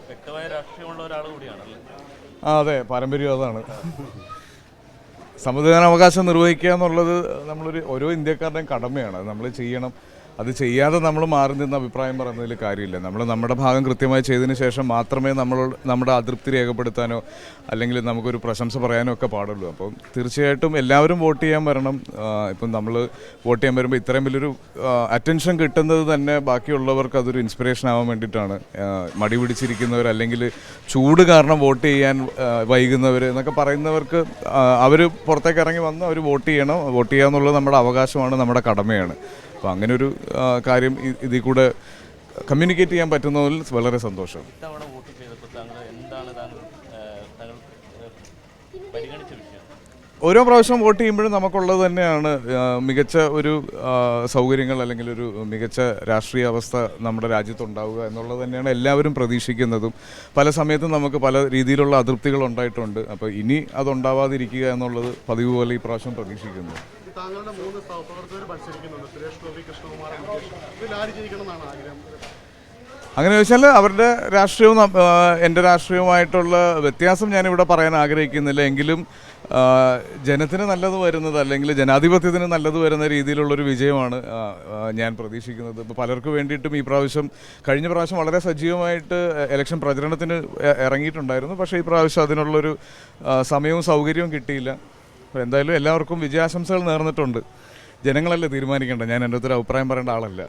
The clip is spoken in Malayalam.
വ്യക്തമായ രാഷ്ട്രീയമുള്ള ഒരാൾ കൂടിയാണല്ലേ? അതെ, പാരമ്പര്യം അതാണ്. സമ്മതിദാനാവകാശം നിർവഹിക്കുക എന്നുള്ളത് ഓരോ ഇന്ത്യക്കാരുടെയും കടമയാണ്. അത് നമ്മൾ ചെയ്യണം. അത് ചെയ്യാതെ നമ്മൾ മാറി നിന്ന് അഭിപ്രായം പറയുന്നതിൽ കാര്യമില്ല. നമ്മൾ നമ്മുടെ ഭാഗം കൃത്യമായി ചെയ്തതിന് ശേഷം മാത്രമേ നമ്മുടെ അതൃപ്തി രേഖപ്പെടുത്താനോ അല്ലെങ്കിൽ നമുക്കൊരു പ്രശംസ പറയാനോ ഒക്കെ പാടുള്ളൂ. അപ്പം തീർച്ചയായിട്ടും എല്ലാവരും വോട്ട് ചെയ്യാൻ വരണം. ഇപ്പം നമ്മൾ വോട്ട് ചെയ്യാൻ വരുമ്പോൾ ഇത്രയും വലിയൊരു അറ്റൻഷൻ കിട്ടുന്നത് തന്നെ ബാക്കിയുള്ളവർക്ക് അതൊരു ഇൻസ്പിറേഷൻ ആവാൻ വേണ്ടിയിട്ടാണ്. മടി പിടിച്ചിരിക്കുന്നവർ അല്ലെങ്കിൽ ചൂട് കാരണം വോട്ട് ചെയ്യാൻ വൈകുന്നവർ എന്നൊക്കെ പറയുന്നവർക്ക് അവർ പുറത്തേക്ക് ഇറങ്ങി വന്ന് അവർ വോട്ട് ചെയ്യണം. വോട്ട് ചെയ്യുക എന്നുള്ളത് നമ്മുടെ അവകാശമാണ്, നമ്മുടെ കടമയാണ്. അപ്പോൾ അങ്ങനൊരു കാര്യം ഇതിൽ കൂടെ കമ്മ്യൂണിക്കേറ്റ് ചെയ്യാൻ പറ്റുന്നതിൽ വളരെ സന്തോഷം. ഓരോ പ്രാവശ്യം വോട്ട് ചെയ്യുമ്പോഴും നമുക്കുള്ളത് തന്നെയാണ് മികച്ച ഒരു സൗകര്യങ്ങൾ അല്ലെങ്കിൽ ഒരു മികച്ച രാഷ്ട്രീയ അവസ്ഥ നമ്മുടെ രാജ്യത്തുണ്ടാവുക എന്നുള്ളത് തന്നെയാണ് എല്ലാവരും പ്രതീക്ഷിക്കുന്നതും. പല സമയത്തും നമുക്ക് പല രീതിയിലുള്ള അതൃപ്തികൾ ഉണ്ടായിട്ടുണ്ട്. അപ്പോൾ ഇനി അതുണ്ടാവാതിരിക്കുക എന്നുള്ളത് പതിവ് പോലെ ഈ പ്രാവശ്യം പ്രതീക്ഷിക്കുന്നു. താങ്കളുടെ 3 സഹപ്രവർത്തകർ മത്സരിക്കുന്നുണ്ട്. സുരേഷ് ഗോപി, കൃഷ്ണകുമാർ, ഇതിൽ ആര് ജയിക്കണമെന്നാണ് ആഗ്രഹം? അങ്ങനെ ചോദിച്ചാൽ അവരുടെ രാഷ്ട്രീയവും എൻ്റെ രാഷ്ട്രീയവുമായിട്ടുള്ള വ്യത്യാസം ഞാനിവിടെ പറയാൻ ആഗ്രഹിക്കുന്നില്ല. എങ്കിലും ജനത്തിന് നല്ലത് വരുന്നത് അല്ലെങ്കിൽ ജനാധിപത്യത്തിന് നല്ലത് വരുന്ന രീതിയിലുള്ളൊരു വിജയമാണ് ഞാൻ പ്രതീക്ഷിക്കുന്നത്. ഇപ്പോൾ പലർക്ക് വേണ്ടിയിട്ടും ഈ പ്രാവശ്യം കഴിഞ്ഞ പ്രാവശ്യം വളരെ സജീവമായിട്ട് ഇലക്ഷൻ പ്രചരണത്തിന് ഇറങ്ങിയിട്ടുണ്ടായിരുന്നു. പക്ഷേ ഈ പ്രാവശ്യം അതിനുള്ളൊരു സമയവും സൗകര്യവും കിട്ടിയില്ല. അപ്പോൾ എന്തായാലും എല്ലാവർക്കും വിജയാശംസകൾ നേർന്നിട്ടുണ്ട്. ജനങ്ങളല്ലേ തീരുമാനിക്കേണ്ട, ഞാൻ എൻ്റെ അടുത്തൊരു അഭിപ്രായം പറയേണ്ട ആളല്ല.